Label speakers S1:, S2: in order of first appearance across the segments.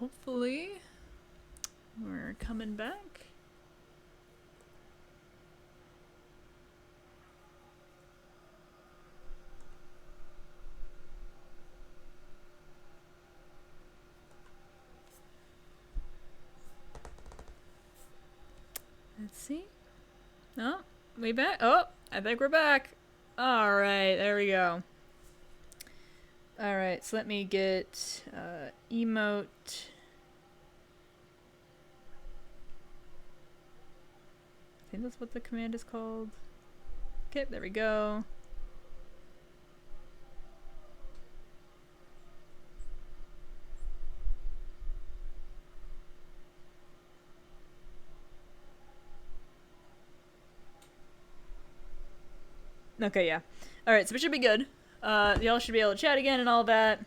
S1: hopefully we're coming back. Let's see. Oh, we back? Oh, I think we're back. Alright, there we go. Alright, so let me get emote. I think that's what the command is called. Okay, there we go. Okay, yeah. Alright, so we should be good. Y'all should be able to chat again and all that.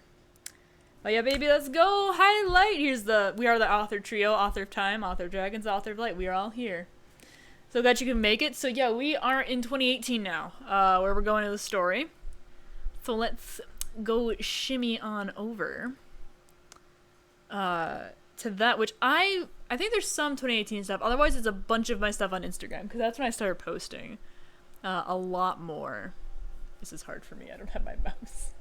S1: Oh yeah, baby, let's go! Highlight! We are the author trio, author of time, author of dragons, author of light. We are all here. So glad you can make it. So yeah, we are in 2018 now, where we're going to the story. So let's go shimmy on over to that, which I think there's some 2018 stuff. Otherwise, it's a bunch of my stuff on Instagram, because that's when I started posting a lot more. This is hard for me. I don't have my mouse.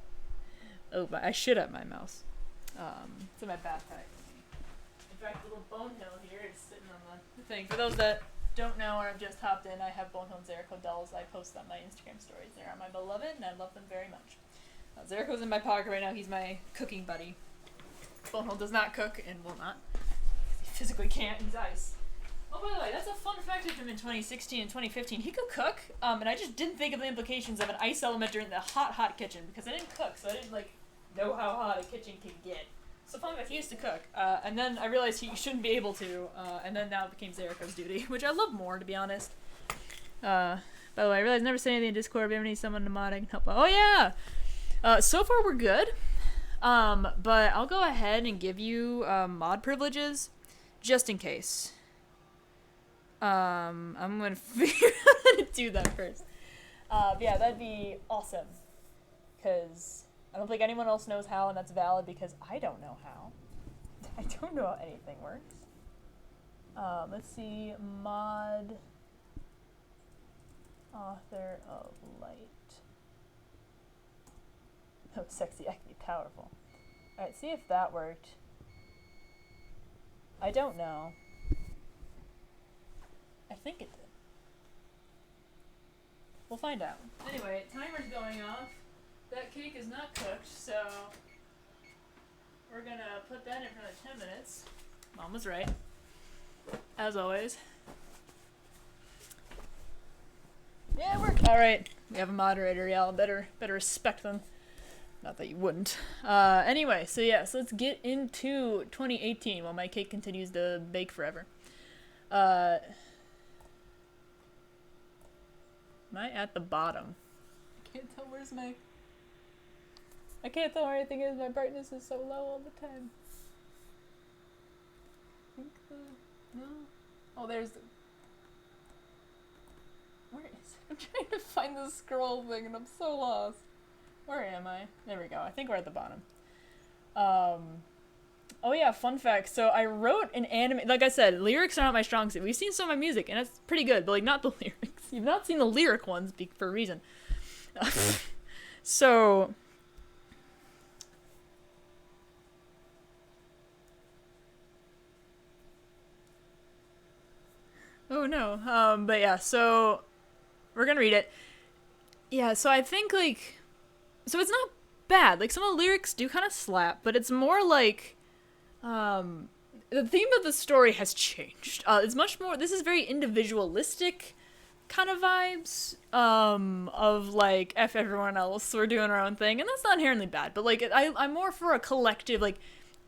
S1: Oh, but I should have my mouse. It's in my backpack. In fact, little Bonehill here is sitting on the thing. For those that don't know or have just hopped in, I have Bonehill and Zerko dolls I post on my Instagram stories. They are my beloved, and I love them very much. Zerko's in my pocket right now. He's my cooking buddy. Bonehill does not cook and will not. He physically can't. He's ice. Oh, by the way, that's a fun fact of him in 2016 and 2015. He could cook, and I just didn't think of the implications of an ice element during the hot kitchen, because I didn't cook, so I didn't, know how hot a kitchen can get. So fun fact, he used to cook, and then I realized he shouldn't be able to, and then now it became Zerko's duty, which I love more, to be honest. By the way, I realized I never said anything in Discord, but if need someone to mod, I can help out. Oh, yeah! So far, we're good. But I'll go ahead and give you, mod privileges, just in case. I'm gonna figure out how to do that first. Yeah, that'd be awesome. Because I don't think anyone else knows how, and that's valid because I don't know how. I don't know how anything works. Let's see. Mod. Author of light. Oh, sexy, I can be powerful. Alright, see if that worked. I don't know. I think it did. We'll find out. Anyway, timer's going off. That cake is not cooked, so we're gonna put that in for another 10 minutes. Mom was right. As always. Yeah, it worked. Alright, we have a moderator, y'all. Better respect them. Not that you wouldn't. Anyway, so yeah, so let's get into 2018 while my cake continues to bake forever. Am I at the bottom? I can't tell where's my... I can't tell where anything is. My brightness is so low all the time. I think the... No? Oh, there's the... Where is it? I'm trying to find the scroll thing and I'm so lost. Where am I? There we go. I think we're at the bottom. Oh yeah, fun fact. So I wrote an anime... Like I said, lyrics are not my strong suit. We've seen some of my music, and it's pretty good, but like not the lyrics. You've not seen the lyric ones for a reason. So... Oh no. But yeah, so... We're gonna read it. Yeah, so I think like... So it's not bad. Like, some of the lyrics do kind of slap, but it's more like... the theme of the story has changed. It's much more... This is very individualistic kind of vibes. Of like, F everyone else, we're doing our own thing. And that's not inherently bad, but like, I'm more for a collective, like,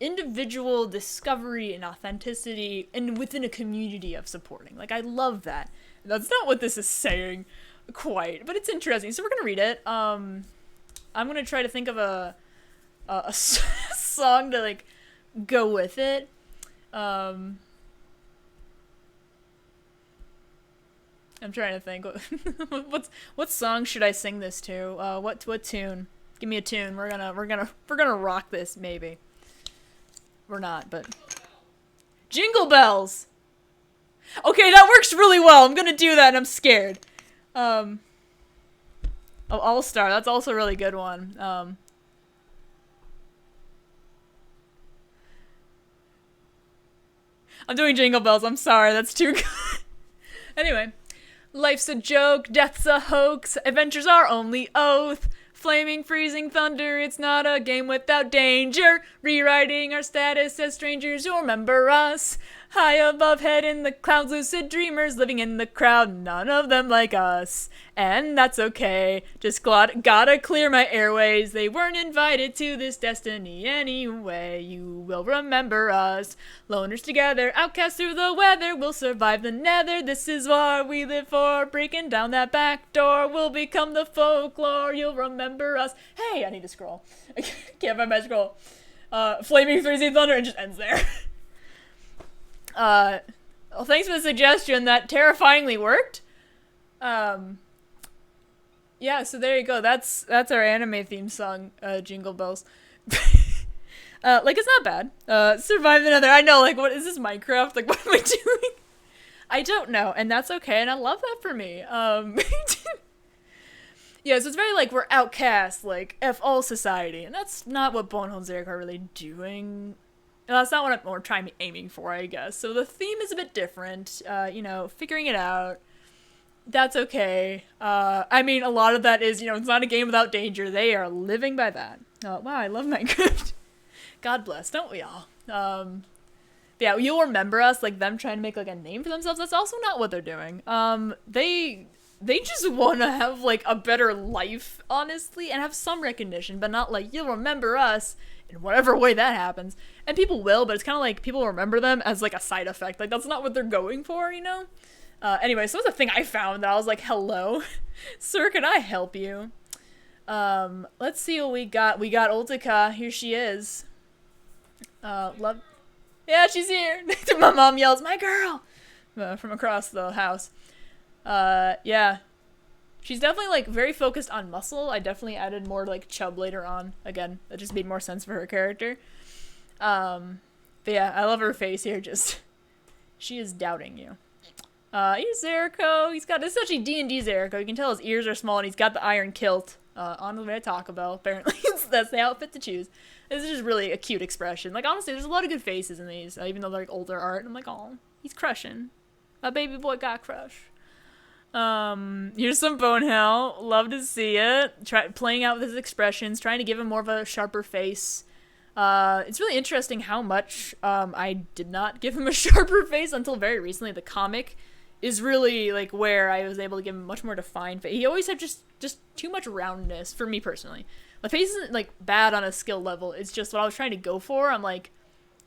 S1: individual discovery and authenticity, and within a community of supporting. Like, I love that. That's not what this is saying, quite, but it's interesting. So we're gonna read it. I'm gonna try to think of a song to, like, go with it. I'm trying to think. What song should I sing this to? What tune? Give me a tune. We're gonna rock this, maybe. we're not, but... Jingle bells! Okay, that works really well. I'm gonna do that and I'm scared. Oh, All-Star. That's also a really good one. I'm doing Jingle Bells. I'm sorry. That's too good. Anyway. Life's a joke. Death's a hoax. Adventures are only oath. Flaming, freezing thunder, it's not a game without danger. Rewriting our status as strangers, you'll remember us. High above head in the clouds, lucid dreamers living in the crowd, none of them like us. And that's okay, just gotta clear my airways. They weren't invited to this destiny anyway. You will remember us. Loners together, outcasts through the weather, we'll survive the nether. This is what we live for, breaking down that back door. We'll become the folklore, you'll remember us. Hey, I need to scroll. I can't find my scroll. Flaming freezing thunder, and just ends there. Well, thanks for the suggestion. That terrifyingly worked. Yeah, so there you go. That's our anime theme song, Jingle Bells. Like, it's not bad. Survive another. I know, like, what is this, Minecraft? Like, what am I doing? I don't know, and that's okay, and I love that for me. Yeah, so it's very, like, we're outcasts, like, F all society, and that's not what Bonehill and Zerko are really doing. That's not what we're trying to be aiming for, I guess. So the theme is a bit different, you know, figuring it out. That's okay. I mean, a lot of that is, you know, it's not a game without danger. They are living by that. Wow, I love Minecraft. God bless, don't we all? Yeah, you'll remember us, like, them trying to make, like, a name for themselves. That's also not what they're doing. They just want to have, like, a better life, honestly, and have some recognition, but not, like, you'll remember us in whatever way that happens. And people will, but it's kind of like people remember them as, like, a side effect. Like, that's not what they're going for, you know? Anyway, so that's a thing I found that I was like, hello, sir, can I help you? Let's see what we got. We got Ultica. Here she is. Love. Yeah, she's here. My mom yells, my girl, from across the house. Yeah. She's definitely, like, very focused on muscle. I definitely added more, like, chub later on. Again, that just made more sense for her character. But yeah, I love her face here, just... She is doubting you. Here's Zerko. He's got... This is actually D&D Zerko. You can tell his ears are small, and he's got the iron kilt. On the way to Taco Bell, apparently. That's the outfit to choose. This is just really a cute expression. Like, honestly, there's a lot of good faces in these, even though they're, like, older art. I'm like, oh, he's crushing. My baby boy got crush. Here's some Bonehill. Love to see it. Playing out with his expressions, trying to give him more of a sharper face. It's really interesting how much, I did not give him a sharper face until very recently. The comic is really, like, where I was able to give him a much more defined face. He always had just too much roundness, for me personally. The face isn't, like, bad on a skill level. It's just what I was trying to go for. I'm like,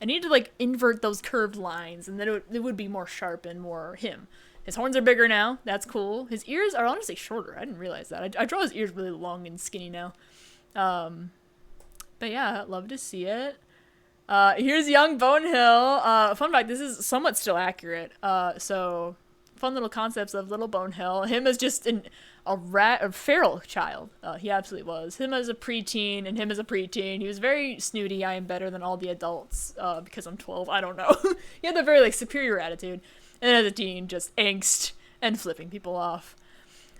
S1: I need to, like, invert those curved lines, and then it would be more sharp and more him. His horns are bigger now. That's cool. His ears are honestly shorter. I didn't realize that. I draw his ears really long and skinny now. But yeah, love to see it. Here's young Bonehill. Fun fact, this is somewhat still accurate. So, fun little concepts of little Bonehill. Him as just a feral child. He absolutely was. Him as a preteen and him as a preteen. He was very snooty. I am better than all the adults because I'm 12. I don't know. He had a very, like, superior attitude. And as a teen, just angst and flipping people off.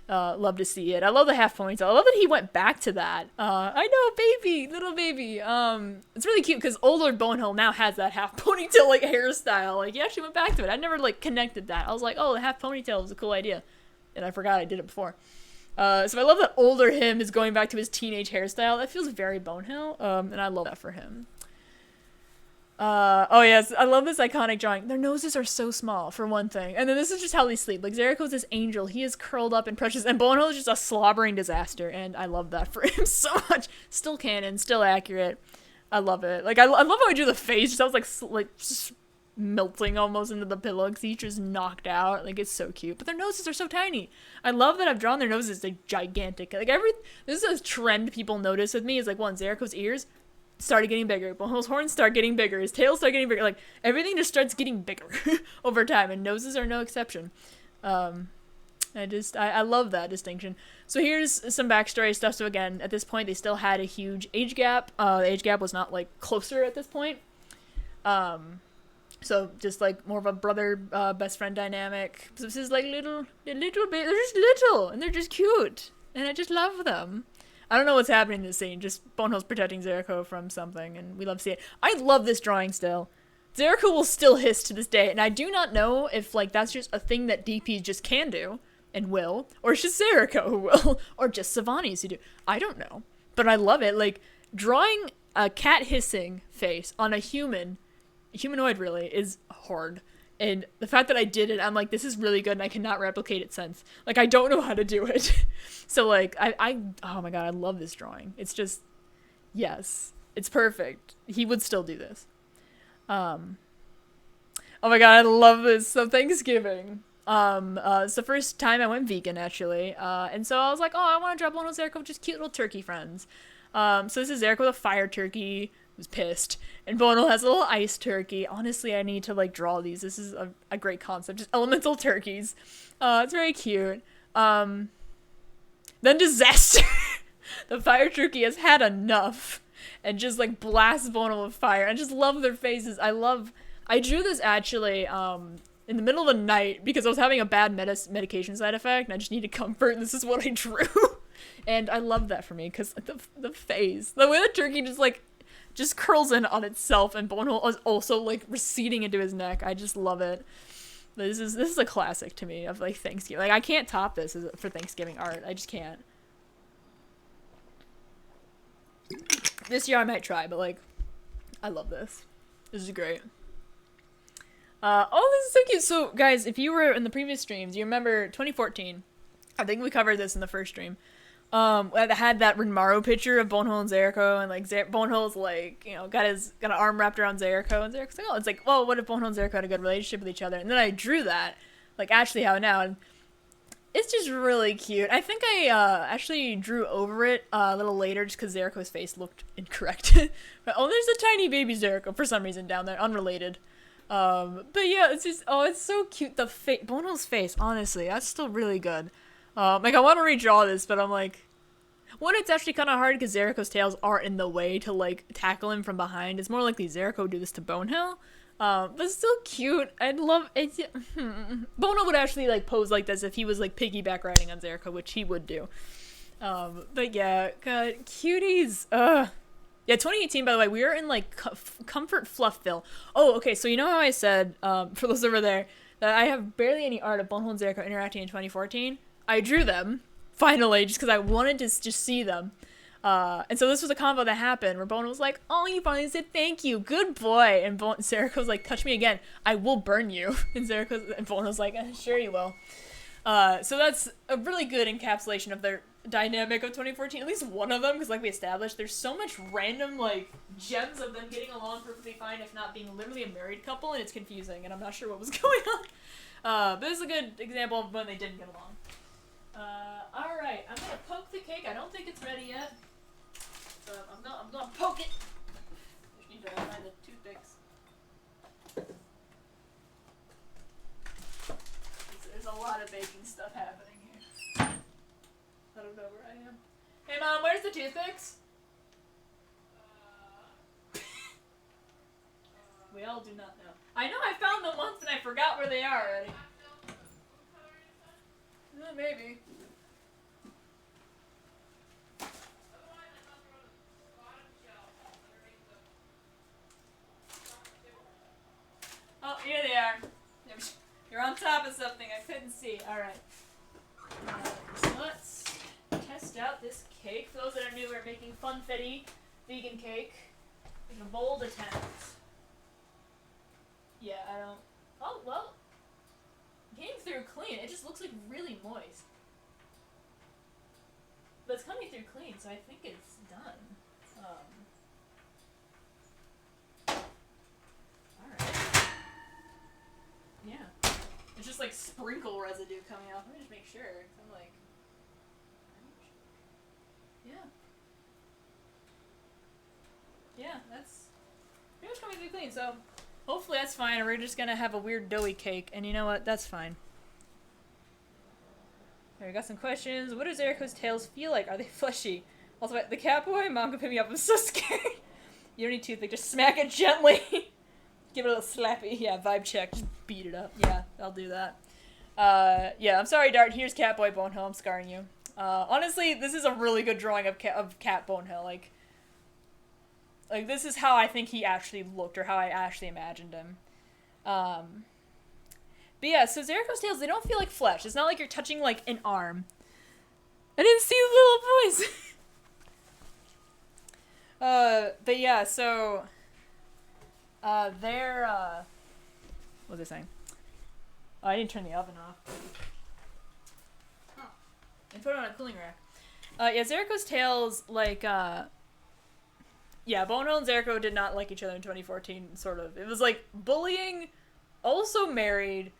S1: Love to see it. I love the half ponytail. I love that he went back to that. I know, baby, little baby. It's really cute because older Bonehill now has that half ponytail, like, hairstyle. Like, he actually went back to it. I never, like, connected that. I was like, oh, the half ponytail was a cool idea. And I forgot I did it before. So I love that older him is going back to his teenage hairstyle. That feels very Bonehill. And I love that for him. Oh yes, I love this iconic drawing. Their noses are so small, for one thing. And then this is just how they sleep. Like, Zerko's this angel. He is curled up and precious, and Bonehill is just a slobbering disaster, and I love that for him so much. Still canon, still accurate. I love it. Like, I love how I do the face. Just like just melting almost into the pillow, because he's just knocked out. Like, it's so cute. But their noses are so tiny. I love that I've drawn their noses, like, gigantic. Like, this is a trend people notice with me, is, like, one, Zerko's ears started getting bigger. Bonehill's horns start getting bigger. His tail start getting bigger. Like, everything just starts getting bigger over time, and noses are no exception. I love that distinction. So here's some backstory stuff. So again, at this point, they still had a huge age gap. The age gap was not, like, closer at this point. So just like more of a brother best friend dynamic. So this is like little bit. They're just little and they're just cute, and I just love them. I don't know what's happening in this scene. Just Bonehole's protecting Zerko from something, and we love to see it. I love this drawing still. Zerko will still hiss to this day, and I do not know if like that's just a thing that DPs just can do and will, or it's just Zerko who will, or just Savanis who do. I don't know, but I love it. Like drawing a cat hissing face on a humanoid really is hard. And the fact that I did it, I'm like, this is really good and I cannot replicate it since. Like, I don't know how to do it. So, like, oh my god, I love this drawing. It's just, yes, it's perfect. He would still do this. Oh my god, I love this. So, Thanksgiving. It's the first time I went vegan, actually. And so I was like, oh, I want to drop one of Zerko with just cute little turkey friends. So this is Zerko with a fire turkey. Who's pissed, and Bono has a little ice turkey. Honestly, I need to like draw these. This is a great concept. Just elemental turkeys. It's very cute. Then disaster. The fire turkey has had enough and just like blasts Bono with fire. I just love their faces. I drew this actually in the middle of the night because I was having a bad medication side effect and I just needed comfort, and this is what I drew. And I love that for me because the face, the way the turkey just curls in on itself, and Bono is also like receding into his neck. I just love it. This is a classic to me of like Thanksgiving. Like I can't top this for Thanksgiving art. I just can't. This year I might try, but like I love this. This is great. Oh, this is so cute. So guys, if you were in the previous streams, you remember 2014. I think we covered this in the first stream. That had that Renmaro picture of Bonehole and Zerko, and like Bonehole's like, you know, got an arm wrapped around Zerko, and Zerko's like, oh, it's like, well, what if Bonehole and Zerko had a good relationship with each other? And then I drew that, like actually how now, and it's just really cute. I think I actually drew over it a little later just because Zerko's face looked incorrect. But, oh, there's a tiny baby Zerko for some reason down there, unrelated. But yeah, it's just, oh, it's so cute. The Bonehole's face, honestly, that's still really good. Like, I want to redraw this, but I'm like, one, it's actually kind of hard because Zerko's tails are in the way to, like, tackle him from behind. It's more likely Zerko do this to Bonehill. But it's still cute. I'd love it. Bono would actually, like, pose like this if he was, like, piggyback riding on Zerko, which he would do. But yeah, God, cuties. Yeah, 2018, by the way, we were in, like, Comfort Fluffville. Oh, okay, so you know how I said, for those over there, that I have barely any art of Bonehill and Zerko interacting in 2014? I drew them, finally, just because I wanted to just see them. And so this was a combo that happened where Bono was like, oh, you finally said thank you, good boy. And Zerko's like, touch me again, I will burn you. And Bono's like, sure you will. So that's a really good encapsulation of their dynamic of 2014, at least one of them, because like we established, there's so much random like gems of them getting along perfectly fine, if not being literally a married couple, and it's confusing, and I'm not sure what was going on. But this is a good example of when they didn't get along. Alright, I'm gonna poke the cake. I don't think it's ready yet. So I'm gonna poke it. Just need to find the toothpicks. There's a lot of baking stuff happening here. I don't know where I am. Hey Mom, where's the toothpicks? We all do not know. I know I found them once and I forgot where they are already. Maybe. Oh, here they are. You're on top of something. I couldn't see. Alright. So let's test out this cake. For those that are new, we're making funfetti vegan cake. It's a bold attempt. Yeah, I don't... Oh, well... Getting through clean. It just looks like really moist. But it's coming through clean, so I think it's done. Alright. Yeah. It's just like sprinkle residue coming off. Let me just make sure. I'm like... Yeah. Yeah, that's pretty much coming through clean, so... Hopefully that's fine, or we're just gonna have a weird doughy cake, and you know what? That's fine. Alright, we got some questions. What does Zerko's tails feel like? Are they fleshy? Also, the cat boy? Mom can pick me up. I'm so scared. You don't need toothpick. Just smack it gently. Give it a little slappy. Yeah, vibe check. Just beat it up. Yeah, I'll do that. Yeah, I'm sorry, Dart. Here's Catboy Bonehill. I'm scarring you. Honestly, this is a really good drawing of Cat Bonehill. Like, this is how I think he actually looked, or how I actually imagined him. But yeah, so Zerko's tails, they don't feel like flesh. It's not like you're touching, like, an arm. I didn't see the little boys! But yeah, so... they're, what was I saying? Oh, I didn't turn the oven off. Oh. And put it on a cooling rack. Yeah, Zerko's tails, like, yeah, Bonehill and Zerko did not like each other in 2014, sort of. It was, like, bullying, also married,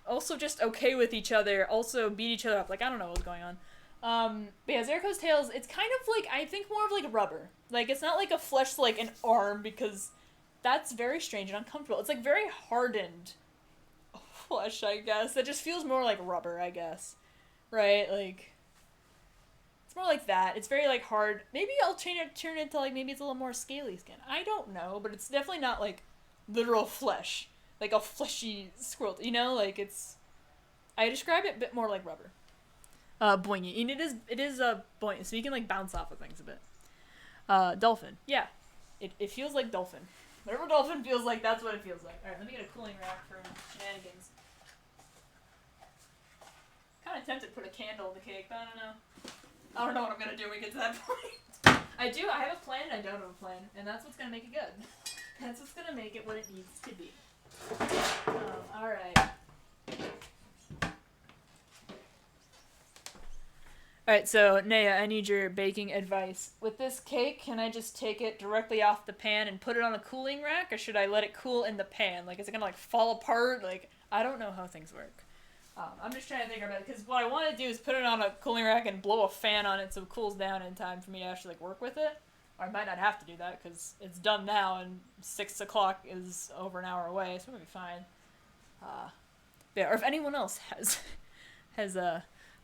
S1: also just okay with each other, also beat each other up. Like, I don't know what's going on. But yeah, Zerko's tails, it's kind of, like, I think more of, like, rubber. Like, it's not, like, a flesh, like, an arm, because that's very strange and uncomfortable. It's, like, very hardened flesh, I guess. It just feels more like rubber, I guess. Right? Like, it's more like that. It's very, like, hard. Maybe I'll turn it to, like, maybe it's a little more scaly skin. I don't know, but it's definitely not, like, literal flesh. Like, a fleshy squirrel, you know? Like, it's... I describe it a bit more like rubber. Boingy. And it is buoyant, so you can, like, bounce off of things a bit. Dolphin. Yeah. It feels like dolphin. Whatever dolphin feels like, that's what it feels like. Alright, let me get a cooling rack for shenanigans. Kind of tempted to put a candle in the cake, but I don't know. I don't know what I'm gonna do when we get to that point. I have a plan and I don't have a plan, and that's what's gonna make it good. That's what's gonna make it what it needs to be. Alright. Alright, so, Naya, I need your baking advice. With this cake, can I just take it directly off the pan and put it on a cooling rack, or should I let it cool in the pan? Like, is it gonna, like, fall apart? Like, I don't know how things work. I'm just trying to think about it, because what I want to do is put it on a cooling rack and blow a fan on it so it cools down in time for me to actually, like, work with it. Or I might not have to do that, because it's done now, and 6 o'clock is over an hour away, so it'll be fine. Yeah, or if anyone else has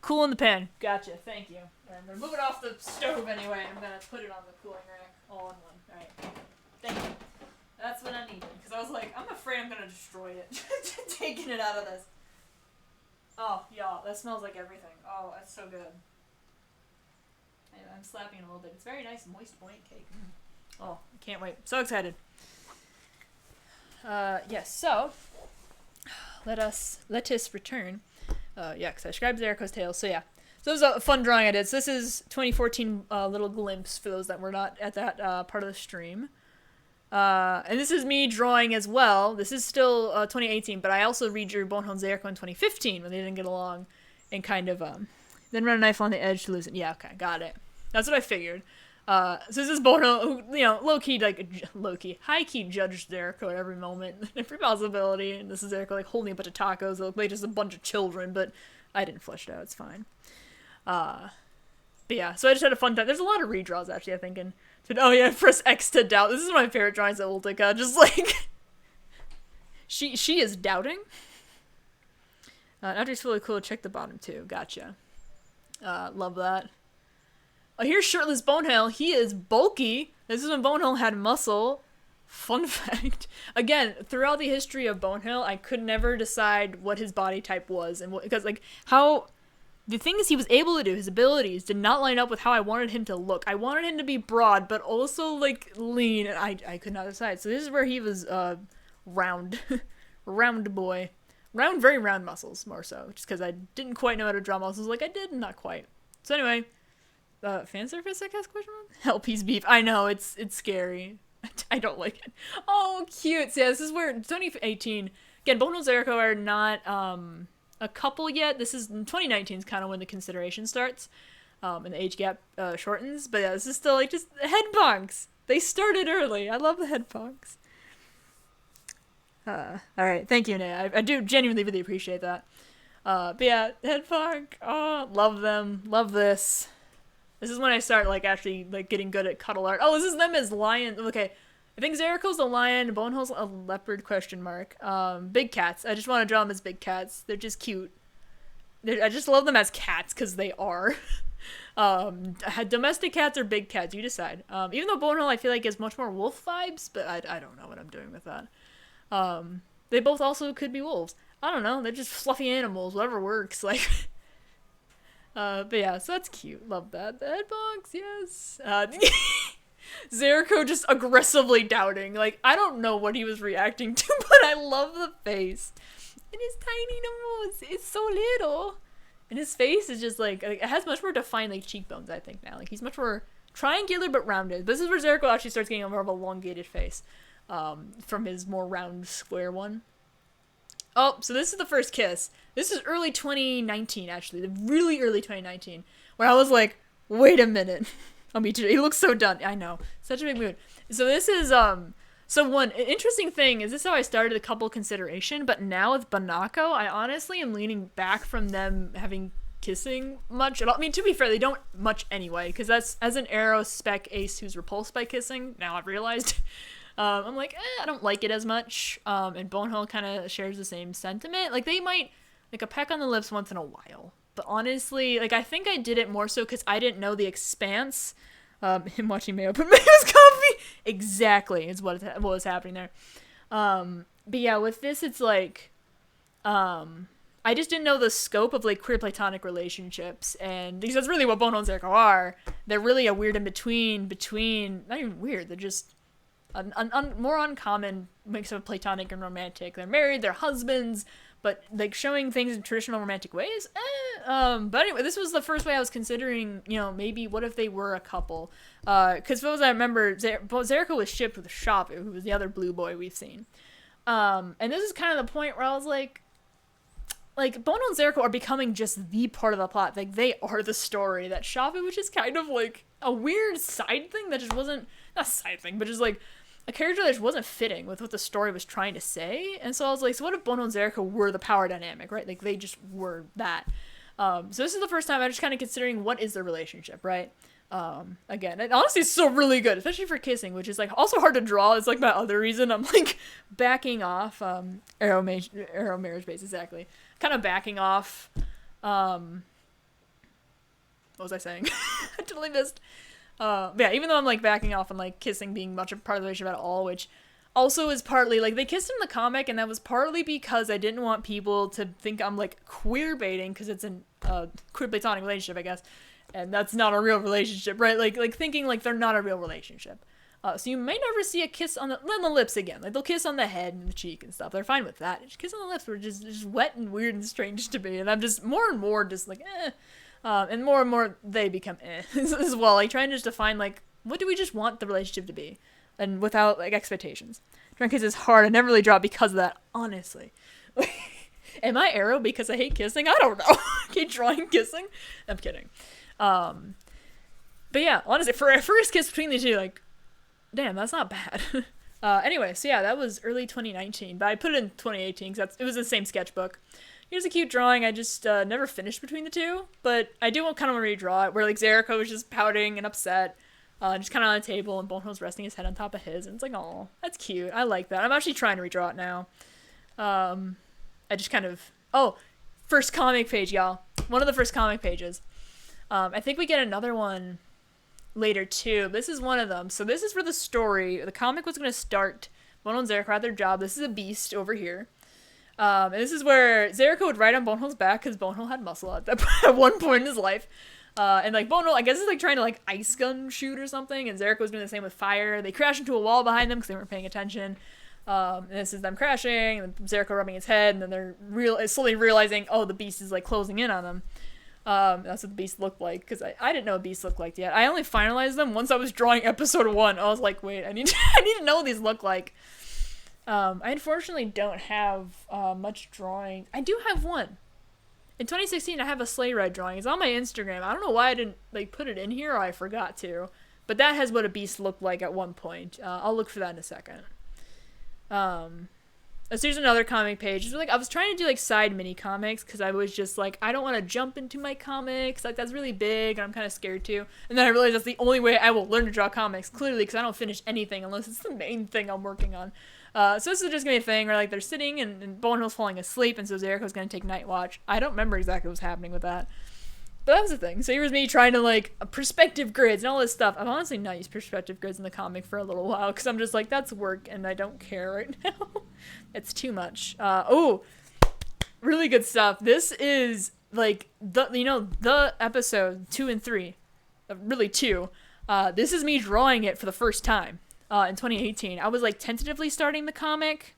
S1: cool in the pan. Gotcha, thank you. I'm gonna move it off the stove anyway, and I'm gonna put it on the cooling rack all in one. Alright, thank you. That's what I needed, because I was like, I'm afraid I'm gonna destroy it, taking it out of this. Oh, y'all, that smells like everything. Oh, that's so good. I'm slapping it a little bit. It's very nice, moist, buoyant cake. Oh, I can't wait. So excited. Yes, so, let us return. Yeah, because I described Zerko's tails, so yeah. So this was a fun drawing I did. So this is 2014 little glimpse for those that were not at that part of the stream. And this is me drawing as well. This is still 2018, but I also redrew Bonehill and Zerko in 2015 when they didn't get along, and kind of then run a knife on the edge to lose it. Yeah, okay, got it. That's what I figured. So this is Bonehill, who, you know, low-key, high-key judged Zerko at every moment, every possibility, and this is Zerko, like, holding a bunch of tacos. They look like just a bunch of children, but I didn't flesh it out. It's fine. But yeah, so I just had a fun time. There's a lot of redraws, actually, I think, and oh yeah, press X to doubt. This is one of my favorite drawings of Ultica. Just like she is doubting. After he's fully cool, check the bottom too. Gotcha. Love that. Oh, here's shirtless Bonehill. He is bulky. This is when Bonehill had muscle. Fun fact. Again, throughout the history of Bonehill, I could never decide what his body type was, and because like how. The things he was able to do, his abilities, did not line up with how I wanted him to look. I wanted him to be broad, but also, like, lean, and I could not decide. So this is where he was, round. Round boy. Very round muscles, more so. Just because I didn't quite know how to draw muscles like I did, not quite. So anyway, fan surface, I guess, question mark? Hell, piece beef. I know, it's scary. I don't like it. Oh, cute. So yeah, this is where, 2018, again, Bonehill and Zerko are not, a couple yet. This is 2019 is kind of when the consideration starts, and the age gap shortens. But yeah, this is still like just head bonks. They started early. I love the head bonks. All right, thank you, Nate. I do genuinely really appreciate that. But yeah, head bonk. Oh, love them. Love this. This is when I start like actually like getting good at cuddle art. Oh, this is them as lion. Okay. I think Zerko's a lion, Bonehill's a leopard, question mark. Big cats. I just want to draw them as big cats. They're just cute. I just love them as cats, because they are. Domestic cats or big cats, you decide. Even though Bonehill, I feel like, is much more wolf vibes, but I don't know what I'm doing with that. They both also could be wolves. I don't know. They're just fluffy animals. Whatever works. Like, but yeah, so that's cute. Love that. The headbox, yes. Zerko just aggressively doubting. Like, I don't know what he was reacting to, but I love the face. And his tiny nose. It's so little. And his face is just like it has much more defined like cheekbones, I think, now. Like, he's much more triangular but rounded. This is where Zerko actually starts getting a more of a elongated face. From his more round square one. Oh, so this is the first kiss. This is early 2019, actually. The really early 2019. Where I was like, wait a minute. I'll meet you. He looks so done. I know. Such a big mood. So this is, so one interesting thing is this is how I started the couple consideration, but now with Banako, I honestly am leaning back from them having kissing much at all. I mean, to be fair, they don't much anyway, because that's, as an Arrow spec ace who's repulsed by kissing, now I've realized, I'm like, I don't like it as much, and Bonehole kind of shares the same sentiment. Like, they might, like, a peck on the lips once in a while, but honestly, like, I think I did it more so because I didn't know the expanse. Him watching Mayo put Mayo's coffee, exactly, is what was happening there. But yeah, with this, it's like, I just didn't know the scope of, like, queer platonic relationships, and because that's really what Bonehole and Zerko are. They're really a weird in-between, not even weird, they're just more uncommon mix of platonic and romantic. They're married, they're husbands, but like showing things in traditional romantic ways. But anyway, this was the first way I was considering, you know, maybe what if they were a couple? Because as I remember, Zerko was shipped with Shapu, who was the other blue boy we've seen. And this is kind of the point where I was like Bono and Zerko are becoming just the part of the plot. Like, they are the story. That Shapu, which is kind of like a weird side thing that just wasn't, not a side thing, but just like a character that just wasn't fitting with what the story was trying to say. And so I was like, so what if Bono and Zerko were the power dynamic, right? Like, they just were that. So this is the first time I'm just kind of considering what is their relationship, right? Again, and honestly, it's still really good, especially for kissing, which is like also hard to draw. It's like my other reason I'm like backing off, Arrow marriage base, exactly. Kind of backing off, what was I saying? I totally missed. Yeah, even though I'm like backing off on like kissing being much a part of the relationship at all, which also is partly like they kissed in the comic, and that was partly because I didn't want people to think I'm like queer baiting because it's a queer platonic relationship, I guess, and that's not a real relationship, right? Like thinking like they're not a real relationship. So you may never see a kiss on the lips again. Like, they'll kiss on the head and the cheek and stuff. They're fine with that. Just kiss on the lips were just wet and weird and strange to me, and I'm just more and more just like and more they become as well, like trying to just define like what do we just want the relationship to be, and without like expectations. Trying to kiss is hard. I never really draw because of that, honestly. Am I Arrow because I hate kissing? I don't know. I hate drawing kissing. I'm kidding. But yeah, honestly, for a first kiss between the two, like, damn, that's not bad. Anyway, so yeah, that was early 2019, but I put it in 2018 because it was the same sketchbook. Here's a cute drawing. I just never finished between the two, but I do kind of want to redraw it, where like Zerko is just pouting and upset, just kind of on a table, and Bonehole's resting his head on top of his, and it's like, oh, that's cute. I like that. I'm actually trying to redraw it now. I just kind of, first comic page, y'all. One of the first comic pages. I think we get another one later too. This is one of them. So this is for the story. The comic was going to start. Bono and Zerko had their job. This is a beast over here. And this is where Zerko would ride on Bonehole's back because Bonehole had muscle at one point in his life. And like Bonehole, I guess, is like trying to like ice gun shoot or something. And Zerko was doing the same with fire. They crash into a wall behind them because they weren't paying attention. And this is them crashing, and Zerko rubbing his head, and then they're slowly realizing, oh, the beast is like closing in on them. That's what the beast looked like, because I didn't know what beast looked like yet. I only finalized them once I was drawing episode 1. I was like, wait, I need to know what these look like. I unfortunately don't have much drawing. I do have one. In 2016, I have a sleigh ride drawing. It's on my Instagram. I don't know why I didn't like put it in here, or I forgot to. But that has what a beast looked like at one point. I'll look for that in a second. So here's another comic page. Like, I was trying to do like side mini comics because I was just like, I don't want to jump into my comics. Like, that's really big, and I'm kind of scared to. And then I realized that's the only way I will learn to draw comics, clearly, because I don't finish anything unless it's the main thing I'm working on. So this is just gonna be a thing where like they're sitting and Bonehole's falling asleep, and so Zerko's gonna take night watch. I don't remember exactly what's happening with that. But that was the thing. So here's me trying to, like, perspective grids and all this stuff. I've honestly not used perspective grids in the comic for a little while, because I'm just like, that's work, and I don't care right now. It's too much. Oh, really good stuff. This is, like, the episode 2 and 3. Really 2. This is me drawing it for the first time in 2018. I was, like, tentatively starting the comic.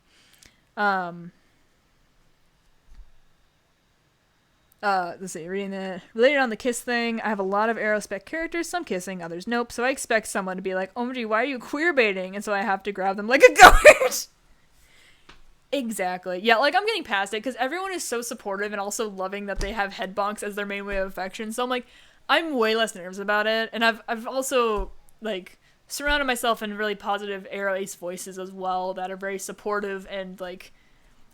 S1: Let's see, reading it. Related on the kiss thing, I have a lot of aerospec characters, some kissing, others nope, so I expect someone to be like, OMG, why are you queer baiting? And so I have to grab them like a goat. Exactly. Yeah, like, I'm getting past it, because everyone is so supportive and also loving that they have head bonks as their main way of affection, so I'm like, I'm way less nervous about it, and I've also, like, surrounded myself in really positive Aero Ace voices as well that are very supportive and, like,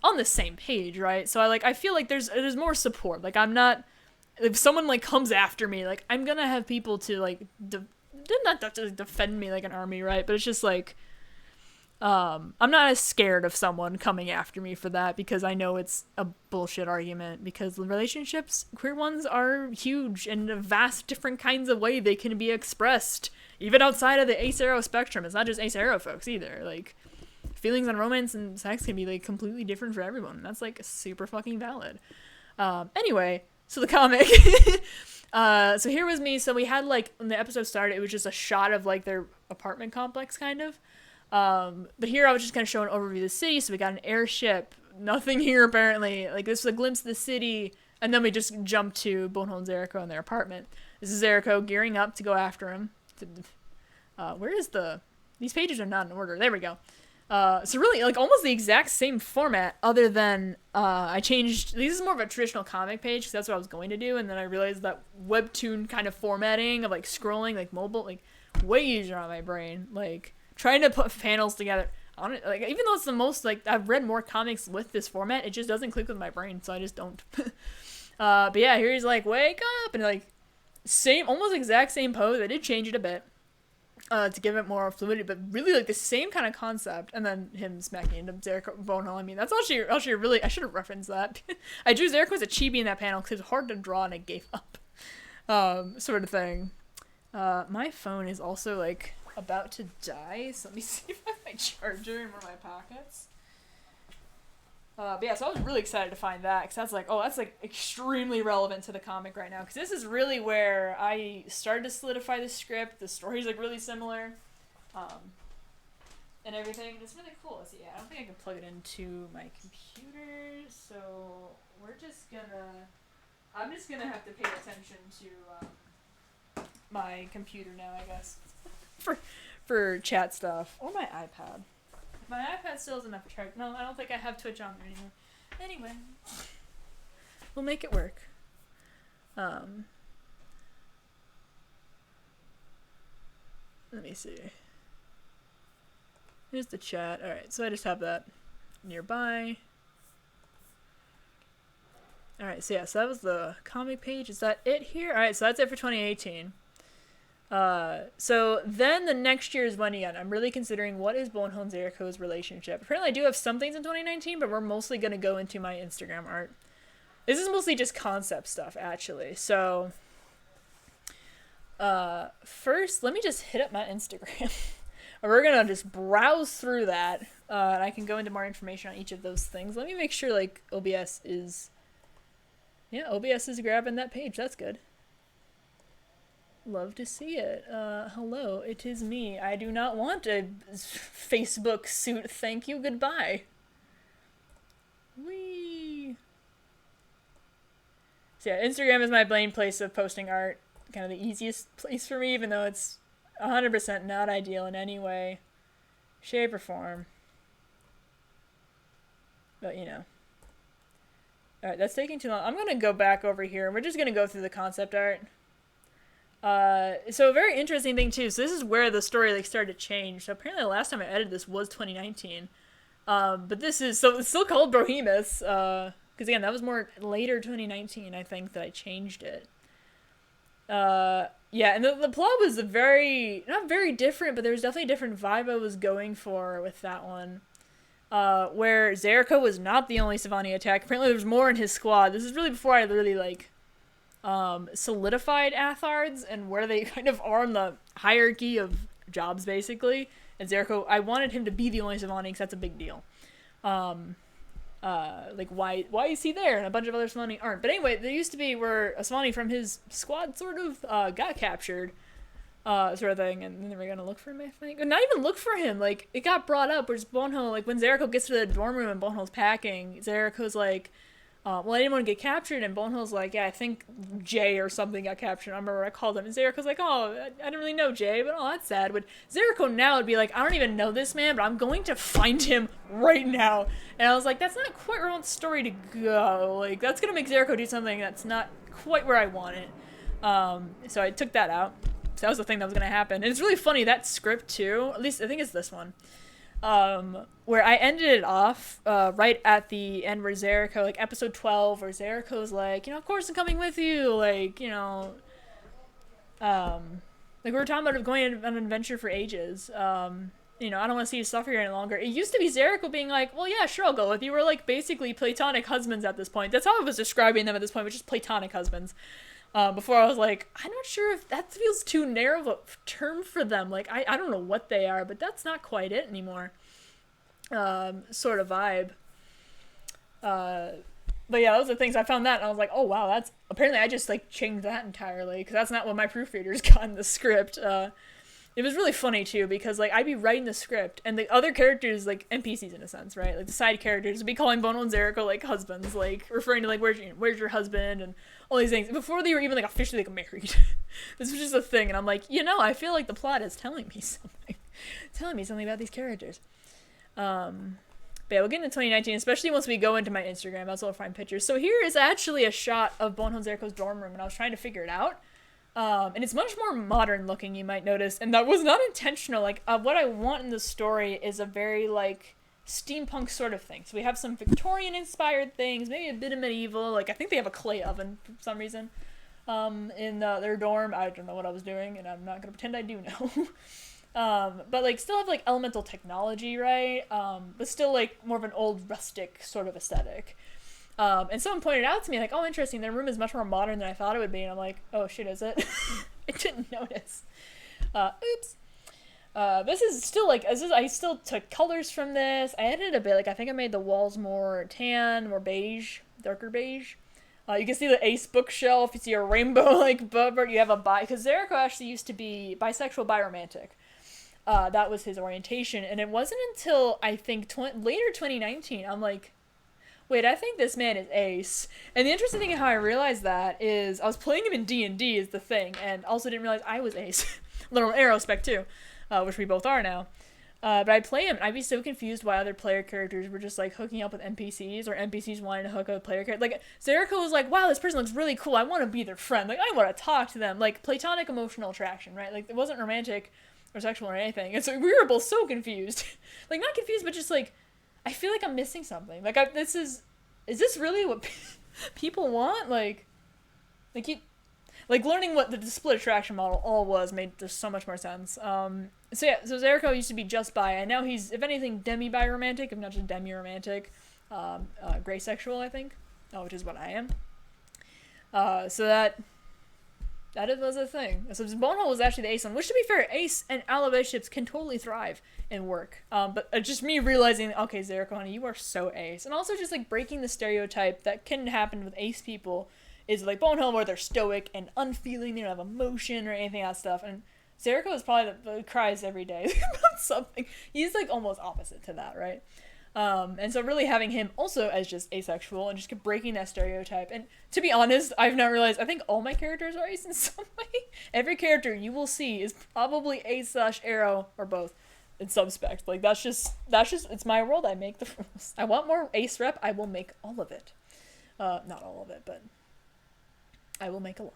S1: on the same page, right? So I feel like there's more support. Like, I'm not, if someone, like, comes after me, like, I'm gonna have people to, like, not to defend me like an army, right? But it's just like, I'm not as scared of someone coming after me for that, because I know it's a bullshit argument, because relationships, queer ones, are huge in a vast different kinds of way they can be expressed, even outside of the Ace Arrow spectrum. It's not just Ace Arrow folks either. Like, feelings on romance and sex can be, like, completely different for everyone. That's, like, super fucking valid. Anyway, so the comic. So here was me. So we had, like, when the episode started, it was just a shot of, like, their apartment complex, kind of. But here I was just kind of showing an overview of the city. So we got an airship. Nothing here, apparently. Like, this was a glimpse of the city. And then we just jumped to Bonehold and Zerko in their apartment. This is Zerko gearing up to go after him. Where is the... These pages are not in order. There we go. So really, like, almost the exact same format, other than, I changed, this is more of a traditional comic page, because that's what I was going to do, and then I realized that webtoon kind of formatting of, like, scrolling, like, mobile, like, way easier on my brain, like, trying to put panels together, like, even though it's the most, like, I've read more comics with this format, it just doesn't click with my brain, so I just don't. But yeah, here he's like, wake up, and, like, almost exact same pose. I did change it a bit. To give it more fluidity, but really, like, the same kind of concept, and then him smacking into Zerko Bonehold. I mean, that's actually really, I should have referenced that. I drew Zerko as a chibi in that panel because it's hard to draw and I gave up. Sort of thing. My phone is also, like, about to die, so let me see if I have my charger in one of my pockets. But yeah, so I was really excited to find that, because that's like, oh, that's, like, extremely relevant to the comic right now, because this is really where I started to solidify the script. The story's, like, really similar, and everything. It's really cool. So yeah, I don't think I can plug it into my computer, so I'm just gonna have to pay attention to my computer now, I guess, for chat stuff, or my iPad. My iPad still has enough charge. No, I don't think I have Twitch on there anymore. Anyway, we'll make it work. Let me see. Here's the chat. Alright, so I just have that nearby. Alright, so yeah, so that was the comic page. Is that it here? Alright, so that's it for 2018. So then the next year is when, again, I'm really considering what is Bonehold and Zerko's relationship. Apparently I do have some things in 2019, but we're mostly going to go into my Instagram art. This is mostly just concept stuff, actually. So, first, let me just hit up my Instagram. We're going to just browse through that, and I can go into more information on each of those things. Let me make sure, like, OBS is grabbing that page. That's good. Love to see it. Hello, it is me. I do not want a Facebook suit. Thank you. Goodbye. Whee! So yeah, Instagram is my main place of posting art. Kind of the easiest place for me, even though it's 100% not ideal in any way, shape, or form. But, you know. Alright, that's taking too long. I'm going to go back over here, and we're just going to go through the concept art. So a very interesting thing too, so this is where the story, like, started to change. So apparently the last time I edited this was 2019. But this is, so it's still called Brohemus, because again, that was more later 2019, I think, that I changed it. Yeah, and the plot was not very different, but there was definitely a different vibe I was going for with that one. Where Zerko was not the only Savani attack. Apparently there was more in his squad. This is really before I really, like, solidified Athards and where they kind of are in the hierarchy of jobs, basically. And Zerko, I wanted him to be the only Savani because that's a big deal. Like, why is he there? And a bunch of other Savani aren't. But anyway, there used to be where a Savani from his squad sort of got captured, sort of thing, and then they were gonna look for him, I think. Or not even look for him, like, it got brought up, where Bonho, like, when Zerko gets to the dorm room and Bonho's packing, Zerko's like, well, I didn't want to get captured, and Bonho's like, yeah, I think Jay or something got captured. I remember what I called him, and Zerko's like, oh, I didn't really know Jay, but oh, that's sad. But Zerko now would be like, I don't even know this man, but I'm going to find him right now. And I was like, that's not quite where I want the story to go. Like, that's gonna make Zerko do something that's not quite where I want it. So I took that out. So that was the thing that was gonna happen. And it's really funny, that script too, at least I think it's this one, where I ended it off right at the end where Zerko, like episode 12, where Zerko's like, you know, of course I'm coming with you, like, you know, like we were talking about going on an adventure for ages, you know, I don't want to see you suffer here any longer. It used to be Zerko being like, well, yeah, sure, I'll go with you. We're like basically platonic husbands at this point. That's how I was describing them at this point, which is platonic husbands. Before I was like, I'm not sure if that feels too narrow of a term for them. Like, I don't know what they are, but that's not quite it anymore. Sort of vibe. But yeah, those are the things. I found that and I was like, oh wow, that's, apparently I just like changed that entirely, because that's not what my proofreaders got in the script. It was really funny too, because like I'd be writing the script and the other characters, like NPCs in a sense, right? Like the side characters would be calling Bono and Zerko like husbands, like referring to like where's your husband and all these things before they were even like officially like married. This was just a thing, and I'm like, you know, I feel like the plot is telling me something about these characters. But yeah, we'll get into 2019, especially once we go into my Instagram. That's where I'll find pictures. So here is actually a shot of Bono and Zerko's dorm room, and I was trying to figure it out. And it's much more modern looking, you might notice, and that was not intentional. Like, what I want in the story is a very, like, steampunk sort of thing. So we have some Victorian-inspired things, maybe a bit of medieval. Like, I think they have a clay oven for some reason in their dorm. I don't know what I was doing, and I'm not going to pretend I do know. But, like, still have, like, elemental technology, right? But still, like, more of an old rustic sort of aesthetic. And someone pointed out to me, like, oh, interesting, their room is much more modern than I thought it would be. And I'm like, oh, shit, is it? I didn't notice. Oops. This is still, like, I still took colors from this. I edited a bit. Like, I think I made the walls more tan, more beige, darker beige. You can see the Ace bookshelf. You see a rainbow, like, bird. You have a because Zerko actually used to be bisexual, biromantic. That was his orientation. And it wasn't until, I think, later 2019, I'm like, wait, I think this man is ace. And the interesting thing how I realized that is I was playing him in D&D is the thing, and also didn't realize I was ace. Little aerospec too, which we both are now. But I'd play him, and I'd be so confused why other player characters were just, like, hooking up with NPCs, or NPCs wanting to hook up with player characters. Like, Zerko was like, wow, this person looks really cool, I want to be their friend. Like, I want to talk to them. Like, platonic emotional attraction, right? Like, it wasn't romantic or sexual or anything. And so we were both so confused. Like, not confused, but just, like, I feel like I'm missing something. Like, is this really what people want? Like learning what the split attraction model all was made just so much more sense. So Zerko used to be just bi, and now he's, if anything, demi-bi-romantic, if not just demi-romantic. Gray sexual, I think, which is what I am. So that was a thing. So Bono was actually the ace one, which, to be fair, ace and ally ships can totally thrive and work. But just me realizing, okay, Zerko, honey, you are so ace. And also just, like, breaking the stereotype that can happen with ace people is, like, Bonehill, where they're stoic and unfeeling, they don't have emotion or anything of that stuff. And Zerko is probably the cries every day about something. He's, like, almost opposite to that, right? And so really having him also as just asexual and just keep breaking that stereotype. And to be honest, I've now realized I think all my characters are ace in some way. Every character you will see is probably ace/arrow or both in some spec. Like, that's just it's my world. I make the rules. I want more ace rep. I will make all of it. Not all of it, but I will make a lot.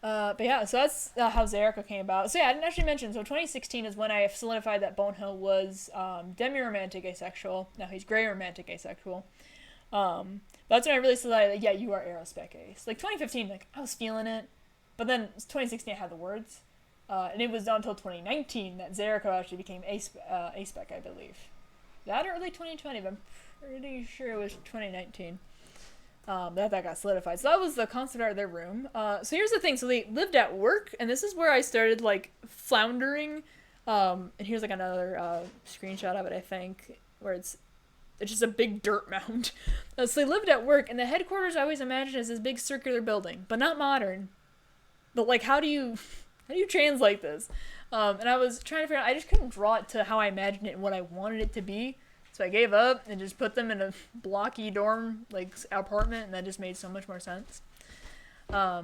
S1: But yeah, so that's how Zerko came about. So yeah, I didn't actually mention, so 2016 is when I solidified that Bonehill was demi-romantic asexual. Now he's gray romantic asexual. That's when I really solidified that, yeah, you are aerospec ace. Like, 2015, like, I was feeling it. But then 2016 I had the words. And it was not until 2019 that Zerko actually became A-spec, I believe. That or early 2020, but I'm pretty sure it was 2019. that got solidified. So that was the concept art of their room. So here's the thing. So they lived at work, and this is where I started, like, floundering. And here's, like, another screenshot of it, I think, where it's just a big dirt mound. So they lived at work, and the headquarters I always imagined as this big circular building, but not modern. But, like, how do you translate this? And I was trying to figure out, I just couldn't draw it to how I imagined it and what I wanted it to be. So I gave up and just put them in a blocky dorm, like, apartment, and that just made so much more sense. I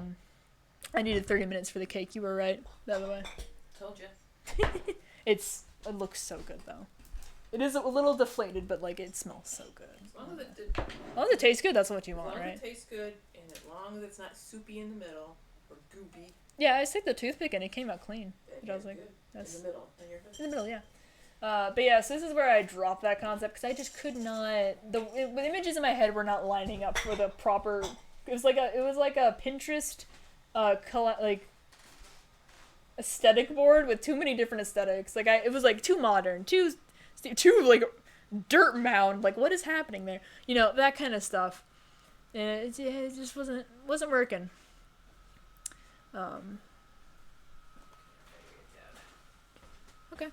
S1: needed 30 minutes for the cake. You were right, by the way.
S2: Told you.
S1: It looks so good, though. It is a little deflated, but, like, it smells so good. As long as it tastes good, that's what you want, right?
S2: As long as it tastes good, and as long as it's not soupy in the middle, or goopy.
S1: Yeah, I stuck the toothpick and it came out clean.
S2: Which
S1: I was like,
S2: good.
S1: that's...
S2: In the middle.
S1: In the middle, yeah. But yeah, so this is where I dropped that concept, because I just could not... The images in my head were not lining up for the proper... It was like a Pinterest, like, aesthetic board with too many different aesthetics. Like, it was, like, too modern, too like, dirt mound. Like, what is happening there? You know, that kind of stuff. And it just wasn't working. Okay.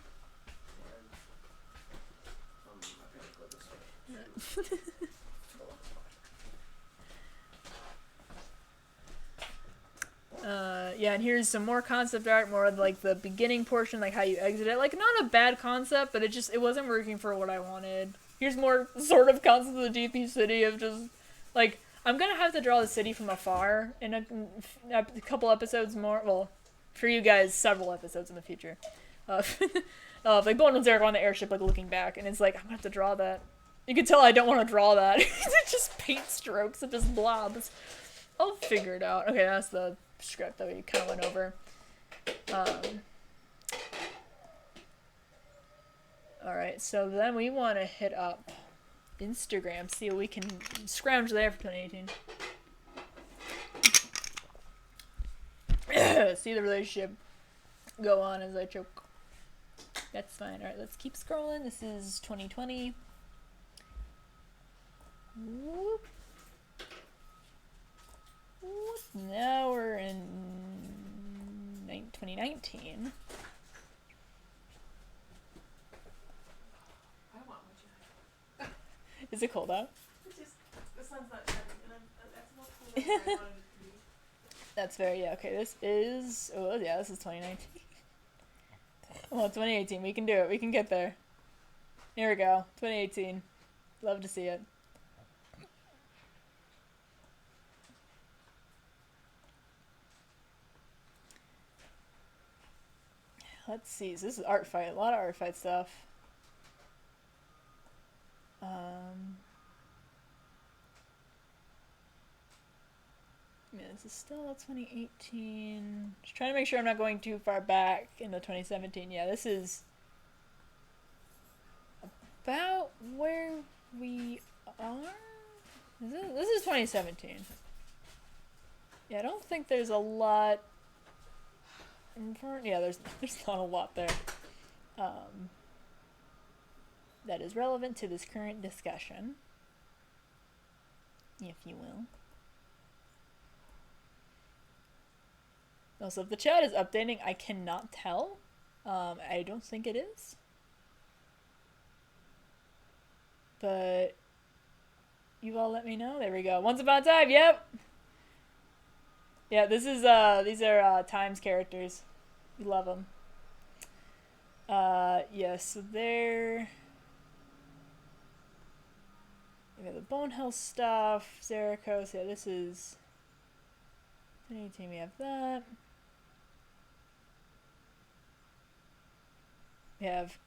S1: Yeah, and here's some more concept art, more of, like, the beginning portion, like how you exit it. Like, not a bad concept, but it wasn't working for what I wanted. Here's more sort of concept of the GP city of just, like, I'm gonna have to draw the city from afar in a couple episodes more. Well, for you guys, several episodes in the future. Like, Bone and Zerko on the airship, like, looking back, and it's like, I'm gonna have to draw that. You can tell I don't want to draw that. It's just paint strokes and just blobs. I'll figure it out. Okay, that's the script that we kind of went over. Alright, so then we want to hit up Instagram, see what we can scrounge there for 2018. See the relationship go on as I choke. That's fine. Alright, let's keep scrolling. This is 2020. Whoop. Whoop. Now we're in 2019.
S2: I want what you have.
S1: Is it cold out?
S2: It's just, the sun's not shining, and that's not cool as I wanted it to be.
S1: That's fair, yeah. Okay, this is 2019. Well, 2018, we can do it. We can get there. Here we go. 2018. Love to see it. Let's see. So this is art fight. A lot of art fight stuff. Yeah, this is still 2018. Just trying to make sure I'm not going too far back into 2017. Yeah, this is about where we are. This is 2017. Yeah, I don't think there's a lot in front. Yeah, there's not a lot there. That is relevant to this current discussion, if you will. Also, if the chat is updating, I cannot tell. I don't think it is. But you all let me know. There we go. Once upon a time, yep. Yeah, this is these are Times characters. We love them. Yeah, so they're... We got the Bonehill stuff, Zerko. So yeah, this is 2018. We have that. We have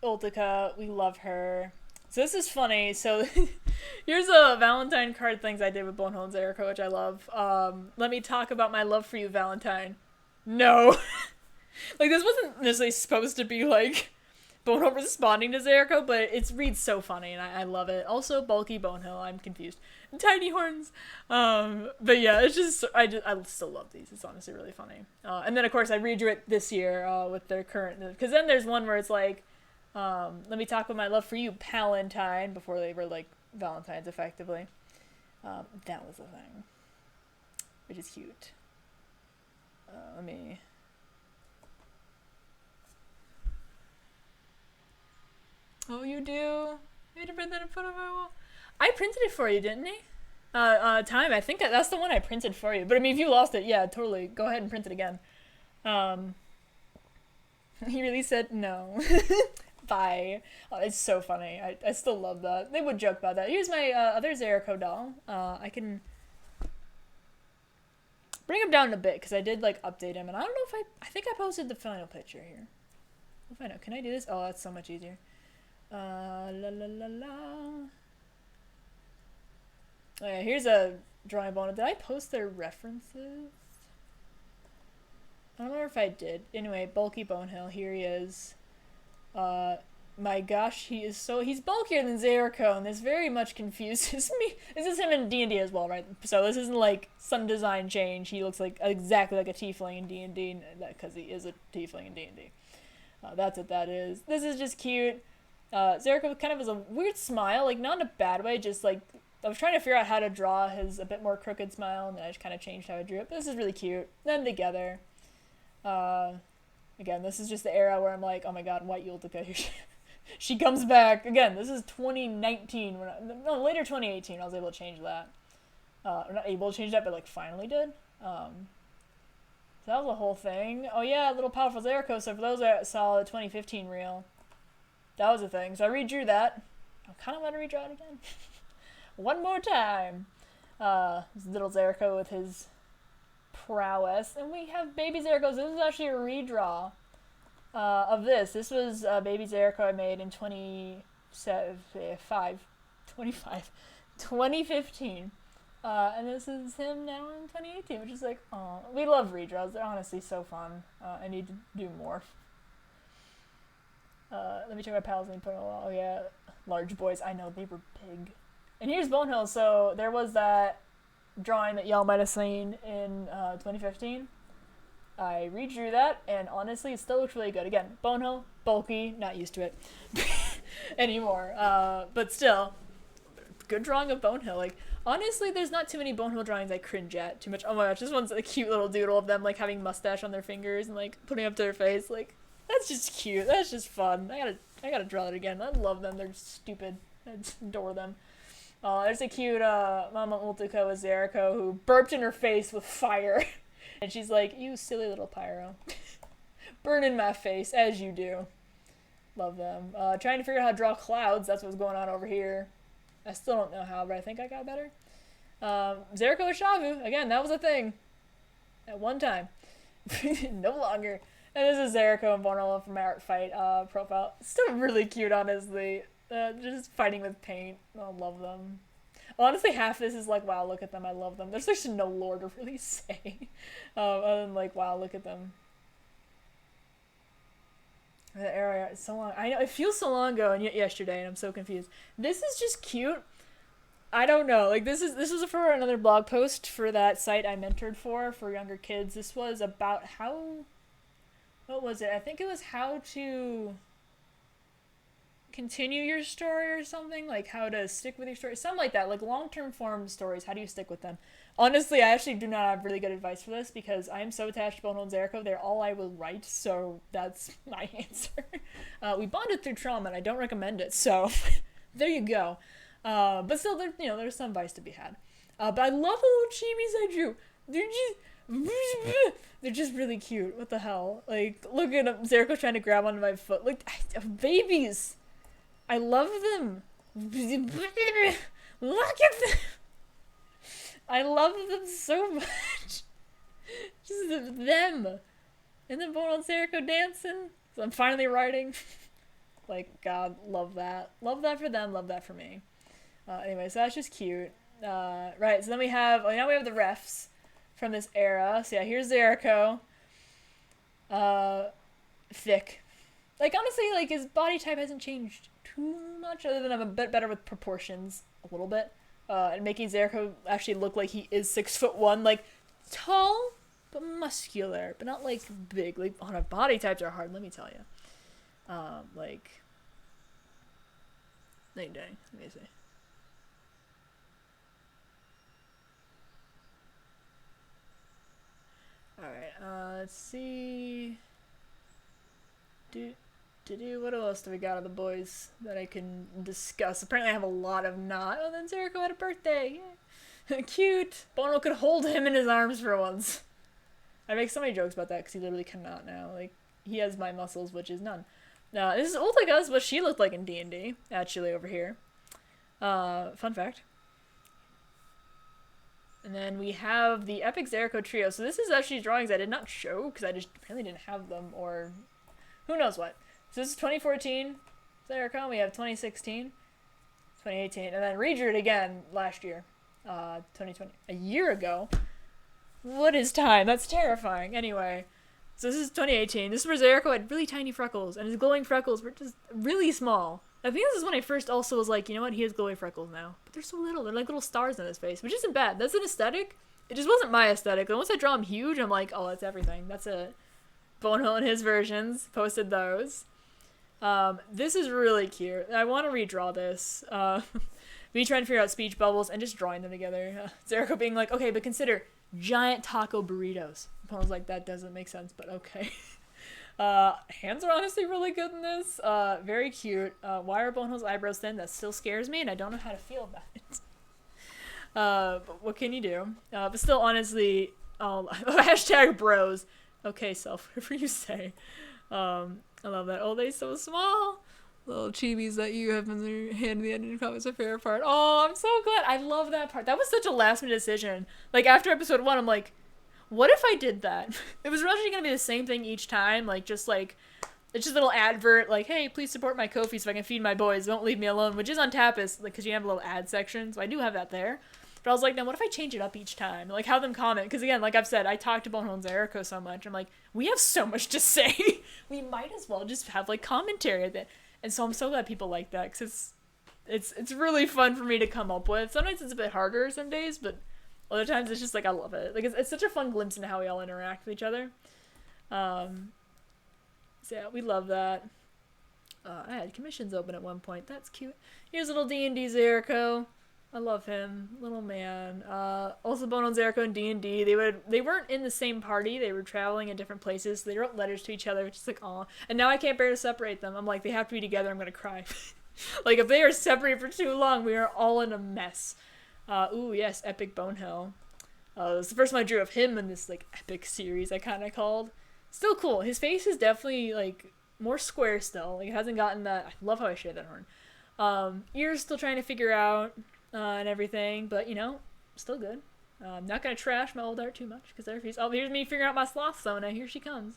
S1: Ultica. We love her. So this is funny. So here's a Valentine card things I did with Bonehill and Zerko, which I love. Let me talk about my love for you, Valentine. No. Like, this wasn't necessarily supposed to be, like, Bonehill responding to Zerko, but it reads so funny, and I love it. Also, bulky Bonehill. I'm confused. And tiny horns. But yeah, it's just, I still love these. It's honestly really funny. And then, of course, I redrew it this year with their current, because then there's one where it's like, let me talk about my love for you, Palantine, before they were, like, Valentines, effectively. That was the thing, which is cute. Let me. Oh, you do? You had to print that in front of my wall. I printed it for you, didn't I? Time. I think that's the one I printed for you. But I mean, if you lost it, yeah, totally. Go ahead and print it again. He really said no. Bye. Oh, it's so funny. I still love that. They would joke about that. Here's my other Zerko doll. I can bring him down a bit because I did like update him, and I don't know if I think I posted the final picture here. We'll find out. Can I do this? Oh, that's so much easier. La la la la. Oh yeah, here's a drawing of Bono. Did I post their references? I don't remember if I did. Anyway, bulky Bonehill. Here he is. My gosh, he's bulkier than Zerko, and this very much confuses me. This is him in D&D as well, right? So this isn't like some design change. He looks like exactly like a tiefling in D&D, because he is a tiefling in D&D. That's what that is. This is just cute. Zerko kind of has a weird smile, like not in a bad way, just like I was trying to figure out how to draw his a bit more crooked smile, and then I just kind of changed how I drew it. But this is really cute. Them together. Again, this is just the era where I'm like, oh my god, White Yultica. She comes back. Again, this is 2019. Later 2018, I was able to change that. I'm not able to change that, but like finally did. So that was the whole thing. Oh yeah, Little Powerful Zerko. So for those that saw the 2015 reel, that was the thing. So I redrew that. I kind of want to redraw it again. One more time. This little Zerko with his prowess. And we have Baby Zerko. This is actually a redraw of this. This was Baby Zerko I made in 2015. And this is him now in 2018, which is like, oh, we love redraws. They're honestly so fun. I need to do more. Let me check my pals and put on a wall. Oh yeah, large boys. I know, they were big. And here's Bonehill. So there was that drawing that y'all might have seen in 2015. I redrew that, and honestly, it still looks really good. Again, Bonehill, bulky, not used to it anymore. But still, good drawing of Bonehill. Like, honestly, there's not too many Bonehill drawings I cringe at too much. Oh my gosh, this one's a cute little doodle of them, like, having mustache on their fingers and, like, putting up to their face. Like, that's just cute. That's just fun. I gotta draw it again. I love them. They're stupid. I just adore them. There's a cute Mama Ultica with Zerko who burped in her face with fire. And she's like, you silly little Pyro. Burn in my face, as you do. Love them. Trying to figure out how to draw clouds. That's what's going on over here. I still don't know how, but I think I got better. Zerko with Shavu. Again, that was a thing. At one time. No longer. And this is Zerko and Bonehill from my art fight profile. Still really cute, honestly. Just fighting with paint. I love them. Honestly, half this is like, wow, look at them. I love them. There's actually no lore to really say. Other than like, wow, look at them. The area is so long. I know, it feels so long ago and yet yesterday, and I'm so confused. This is just cute. I don't know. Like, this was for another blog post for that site I mentored for younger kids. This was about how... What was it? I think it was how to continue your story or something, like how to stick with your story, something like that, like long-term form stories. How do you stick with them? Honestly, I actually do not have really good advice for this because I am so attached to Bonehill and Zerko. They're all I will write, so that's my answer. We bonded through trauma, and I don't recommend it, so there you go. But still, there's some advice to be had. But I love the little chibis I drew. They're just really cute. What the hell? Like, look at them. Zerko trying to grab onto my foot. Like, babies. I love them. Look at them. I love them so much. Just them. And then Bonehill and Zerko dancing. So I'm finally writing. Like, God, love that. Love that for them. Love that for me. Anyway, so that's just cute. Right, so then we have... Oh, now we have the refs from this era. So yeah, here's Zerko. Thick. Like, honestly, like, his body type hasn't changed too much, other than I'm a bit better with proportions, a little bit. And making Zerko actually look like he is 6'1", like, tall, but muscular, but not, like, big. Like, on our body types are hard, let me tell you. Like, dang, let me see. Let's see. What else do we got of the boys that I can discuss? Apparently I have a lot of not. Oh, then Zerko had a birthday. Yeah. Cute. Bono could hold him in his arms for once. I make so many jokes about that because he literally cannot now. Like, he has my muscles, which is none. This is old like us, what she looked like in D&D, actually, over here. Fun fact. And then we have the Epic Zerko Trio. So this is actually drawings I did not show because I just apparently didn't have them, or who knows what. So this is 2014 Zerko. We have 2016, 2018, and then redrew it again last year, 2020, a year ago. What is time? That's terrifying. Anyway, so this is 2018. This is where Zerko had really tiny freckles, and his glowing freckles were just really small. I think this is when I first also was like, you know what, he has glowy freckles now. But they're so little. They're like little stars on his face, which isn't bad. That's an aesthetic. It just wasn't my aesthetic. And once I draw him huge, I'm like, oh, that's everything. That's it. Bonehill and his versions. Posted those. This is really cute. I want to redraw this. Me trying to figure out speech bubbles and just drawing them together. Zerko being like, okay, but consider giant taco burritos. I was like, that doesn't make sense, but okay. Hands are honestly really good in this. Very cute. Why are Bonehill's eyebrows thin? That still scares me, and I don't know how to feel about it. But what can you do? But still, honestly, hashtag bros. Okay, self, whatever you say. I love that. Oh, they so small. Little chibis that you have in your hand in the end of the comments, my favorite part. Oh, I'm so glad. I love that part. That was such a last minute decision. Like, after episode 1, I'm like, what if I did that? It was originally going to be the same thing each time, like, it's just a little advert, like, hey, please support my Ko-fi so I can feed my boys, don't leave me alone, which is on Tapas, like, because you have a little ad section, so I do have that there. But I was like, now what if I change it up each time? Like, have them comment, because again, like I've said, I talk to Bonehill and Zerko so much, I'm like, we have so much to say, we might as well just have, like, commentary at it. And so I'm so glad people like that, because it's really fun for me to come up with. Sometimes it's a bit harder some days, but other times it's just like, I love it. Like, it's such a fun glimpse into how we all interact with each other. So yeah, we love that. I had commissions open at one point. That's cute. Here's little D&D Zerko. I love him. Little man. Also Bono and Zerko and D&D. They weren't in the same party. They were traveling in different places. So they wrote letters to each other, which is like, aw. And now I can't bear to separate them. I'm like, they have to be together. I'm going to cry. Like, if they are separated for too long, we are all in a mess. Ooh, yes, Epic Bonehill. It was the first one I drew of him in this, like, epic series I kind of called. Still cool. His face is definitely, like, more square still. Like, it hasn't gotten that. I love how I shade that horn. Ears still trying to figure out, and everything, but, you know, still good. I'm not going to trash my old art too much, because here's me figuring out my sloth Sona. Here she comes.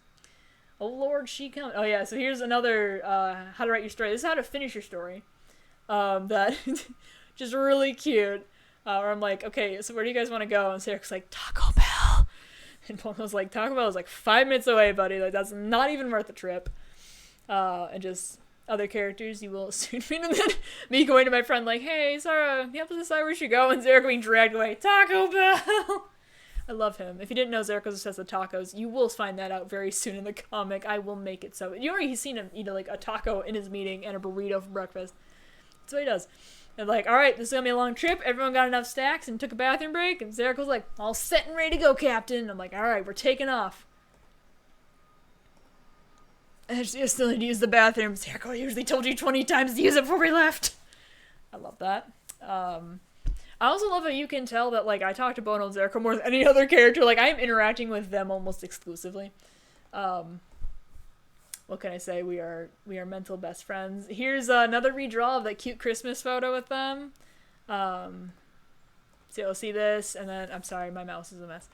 S1: Oh, Lord, she comes. Oh, yeah, so here's another, how to write your story. This is how to finish your story. That, just really cute. Where I'm like, okay, so where do you guys want to go? And Sarah's like, Taco Bell. And Bono's like, Taco Bell is like 5 minutes away, buddy. Like, that's not even worth the trip. And just other characters you will soon meet. And then me going to my friend like, hey, Sarah, you have to decide where we should go. And Zerko being dragged away. Taco Bell. I love him. If you didn't know Zerko's obsessed with tacos, you will find that out very soon in the comic. I will make it so. You already seen him eat like a taco in his meeting and a burrito for breakfast. That's what he does. And like, all right, this is gonna be a long trip. Everyone got enough stacks and took a bathroom break. And Zerko's like, all set and ready to go, Captain. And I'm like, all right, we're taking off. I still need to use the bathroom. Zerko, I usually told you 20 times to use it before we left. I love that. I also love how you can tell that, like, I talk to Bono and Zerko more than any other character. Like, I am interacting with them almost exclusively. What can I say? We are mental best friends. Here's another redraw of that cute Christmas photo with them. So you'll see this, and then, I'm sorry, my mouse is a mess.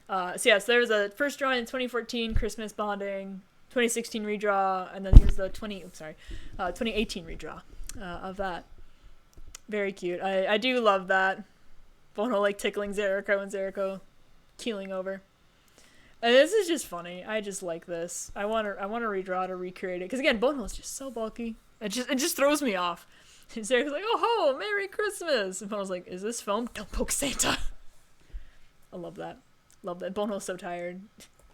S1: So there's a first drawing in 2014, Christmas bonding, 2016 redraw, and then here's the 2018 redraw of that. Very cute. I do love that. Bono, like, tickling Zerko and Zerko keeling over. And this is just funny. I just like this. I want to redraw to recreate it. Because again, Bono is just so bulky. It just throws me off. And Zerko's like, oh ho, Merry Christmas. And Bono's like, is this foam? Don't poke Santa. I love that. Love that. Bono's so tired.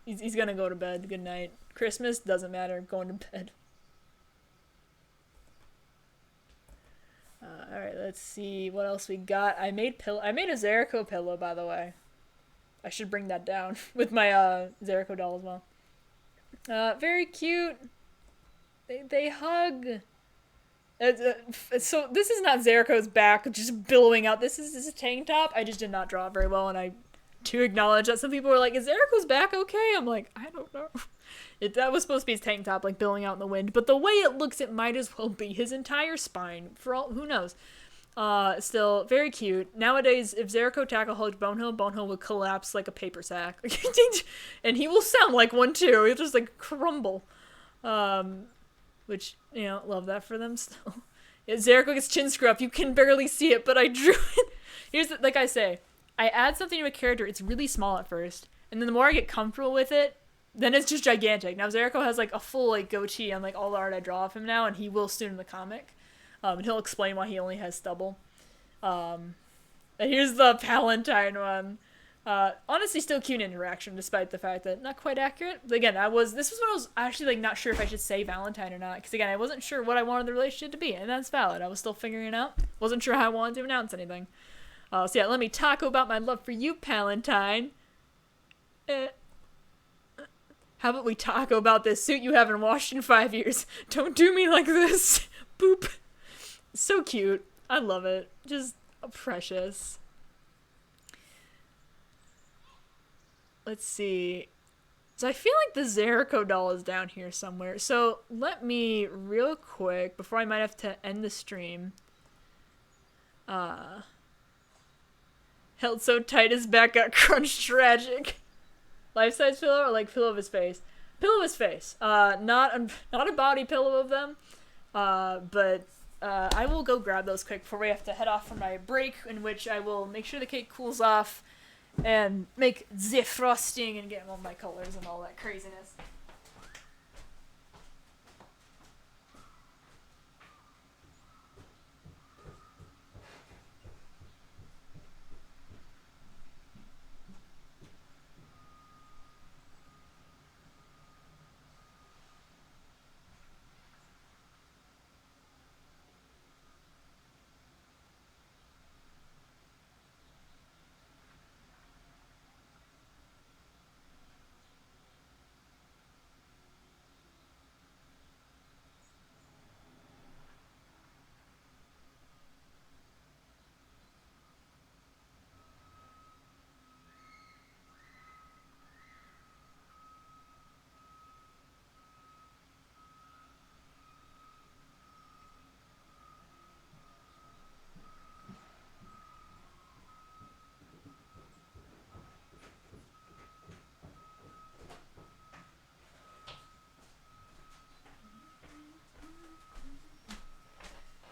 S1: He's gonna go to bed. Good night. Christmas, doesn't matter. Going to bed. Alright, let's see what else we got. I made a Zerko pillow, by the way. I should bring that down with my Zerko doll as well. Very cute. They hug. So this is not Zerko's back just billowing out. This is a tank top. I just did not draw it very well, and I to acknowledge that some people were like, "Is Zerko's back okay?" I'm like, I don't know. That was supposed to be his tank top, like billowing out in the wind, but the way it looks, it might as well be his entire spine. For all who knows. Still very cute. Nowadays, if Zerko tackle hugged Bonehill would collapse like a paper sack, and he will sound like one too. He'll just like crumble. Which, you know, love that for them still. Yeah, Zerko gets chin screw up. You can barely see it, but I drew it. Here's the, like I say, I add something to a character. It's really small at first, and then the more I get comfortable with it, then it's just gigantic. Now Zerko has like a full like goatee on like all the art I draw of him now, and he will soon in the comic. And he'll explain why he only has stubble. And here's the Valentine one. Honestly, still cute interaction, despite the fact that not quite accurate. But again, this was when I was actually like not sure if I should say Valentine or not, because again, I wasn't sure what I wanted the relationship to be, and that's valid. I was still figuring it out. Wasn't sure how I wanted to announce anything. So yeah, let me talk about my love for you, Valentine. How about we talk about this suit you haven't washed in 5 years? Don't do me like this. Boop. So cute. I love it. Just precious. Let's see. So I feel like the Zerko doll is down here somewhere. So let me, real quick, before I might have to end the stream. Held so tight his back got crunched tragic. Life-size pillow or like pillow of his face? Pillow of his face. Not a body pillow of them. But I will go grab those quick before we have to head off for my break, in which I will make sure the cake cools off and make the frosting and get all my colors and all that craziness.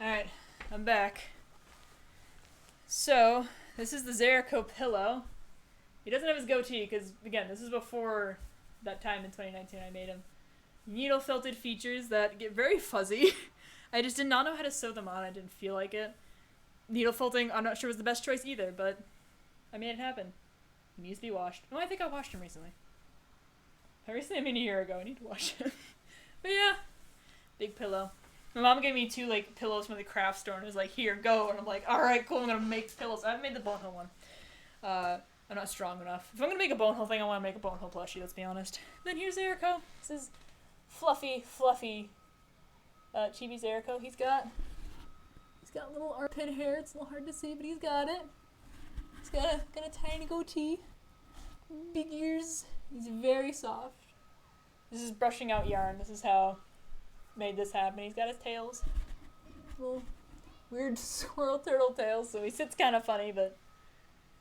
S1: Alright, I'm back. So, this is the Zerko pillow. He doesn't have his goatee, because, again, this is before that time in 2019 I made him. Needle felted features that get very fuzzy. I just did not know how to sew them on. I didn't feel like it. Needle felting, I'm not sure was the best choice either, but I made it happen. He needs to be washed. Oh, I think I washed him recently. I mean a year ago. I need to wash him. But yeah, big pillow. My mom gave me 2 like pillows from the craft store and was like, "Here, go." And I'm like, "All right, cool. I'm gonna make pillows." I haven't made the Bonehill one. I'm not strong enough. If I'm gonna make a Bonehill thing, I want to make a Bonehill plushie. Let's be honest. Then here's Zerko. This is fluffy, chibi Zerko. He's got little armpit hair. It's a little hard to see, but he's got it. He's got a tiny goatee, big ears. He's very soft. This is brushing out yarn. This is how made this happen. He's got his tails, little weird squirrel turtle tails, so he sits kind of funny, but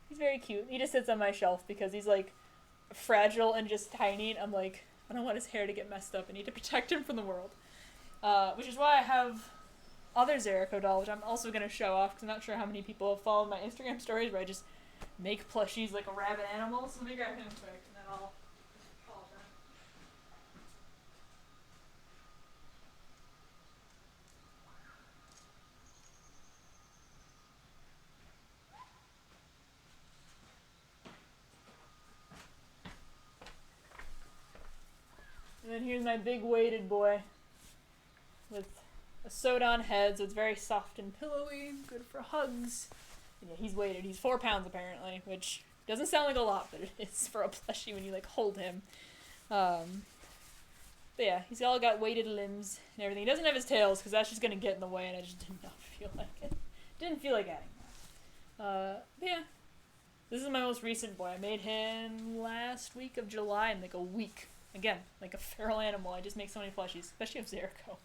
S1: he's very cute. He just sits on my shelf because he's like fragile and just tiny, and I'm like, I don't want his hair to get messed up. I need to protect him from the world, which is why I have other Zerko doll, which I'm also going to show off, because I'm not sure how many people have followed my Instagram stories where I just make plushies like a rabbit animal. So let me grab him quick, and then I'll follow them. And then here's my big weighted boy with a sewed-on head, so it's very soft and pillowy, good for hugs. And yeah, he's weighted. He's 4 pounds apparently, which doesn't sound like a lot, but it is for a plushie when you like hold him. But yeah, he's all got weighted limbs and everything. He doesn't have his tails because that's just gonna get in the way, and I just did not feel like it. Didn't feel like adding that. But yeah, this is my most recent boy. I made him last week of July in like a week. Again, like a feral animal. I just make so many plushies, especially of Zerko.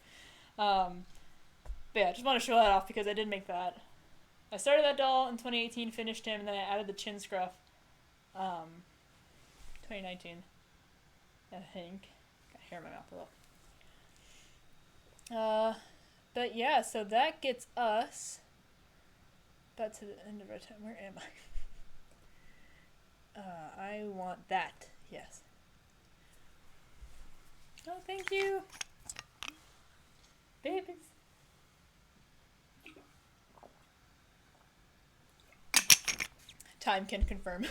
S1: But yeah, I just want to show that off because I did make that. I started that doll in 2018, finished him, and then I added the chin scruff. 2019, I think. Got hair in my mouth a little. But yeah, so that gets us about to the end of our time. Where am I? I want that. Yes. Oh, thank you. Babies. Time can confirm.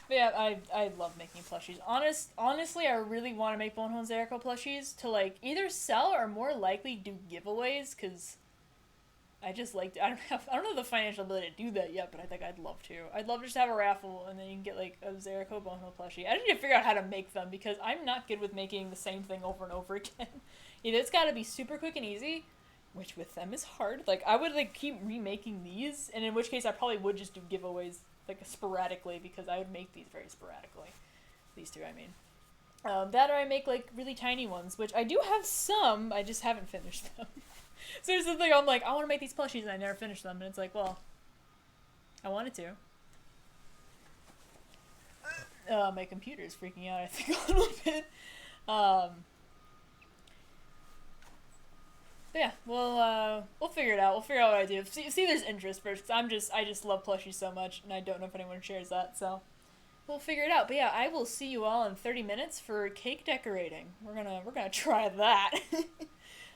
S1: But yeah, I love making plushies. Honestly, I really want to make Bonehold Zerko plushies to like either sell or more likely do giveaways, because I just like I don't know the financial ability to do that yet, but I think I'd love to. I'd love to just have a raffle and then you can get like a Zerko Bonehold plushie. I just need to figure out how to make them because I'm not good with making the same thing over and over again. Either it's got to be super quick and easy, which with them is hard. Like I would like keep remaking these, and in which case I probably would just do giveaways like sporadically because I would make these very sporadically. These two, I mean. That or I make like really tiny ones, which I do have some. I just haven't finished them. So there's the thing. I'm like, I want to make these plushies, and I never finish them. And it's like, well, I wanted to. My computer is freaking out. I think a little bit. But yeah, we'll figure it out. We'll figure out what I do. See there's interest first, because I just love plushies so much, and I don't know if anyone shares that, so we'll figure it out. But yeah, I will see you all in 30 minutes for cake decorating. We're gonna try that.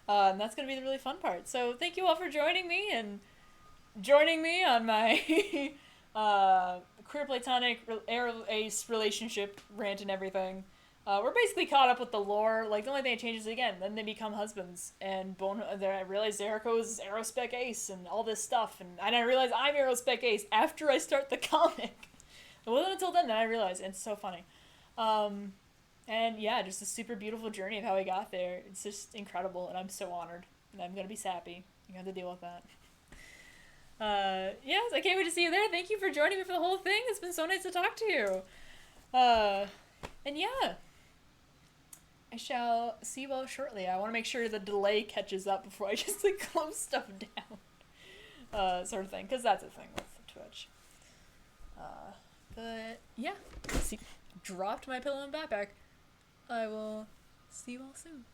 S1: And that's gonna be the really fun part. So thank you all for joining me on my queer platonic ace relationship rant and everything. We're basically caught up with the lore. Like, the only thing that changes again, then they become husbands. And I realized Zerko is Aerospec Ace and all this stuff. And I realized I'm Aerospec Ace after I start the comic. It wasn't until then that I realized. And it's so funny. And yeah, just a super beautiful journey of how I got there. It's just incredible. And I'm so honored. And I'm going to be sappy. You have to deal with that. Yes, I can't wait to see you there. Thank you for joining me for the whole thing. It's been so nice to talk to you. And yeah. I shall see you all shortly. I want to make sure the delay catches up before I just like close stuff down. Sort of thing, because that's a thing with Twitch. But yeah, see, dropped my pillow and backpack. I will see you all soon.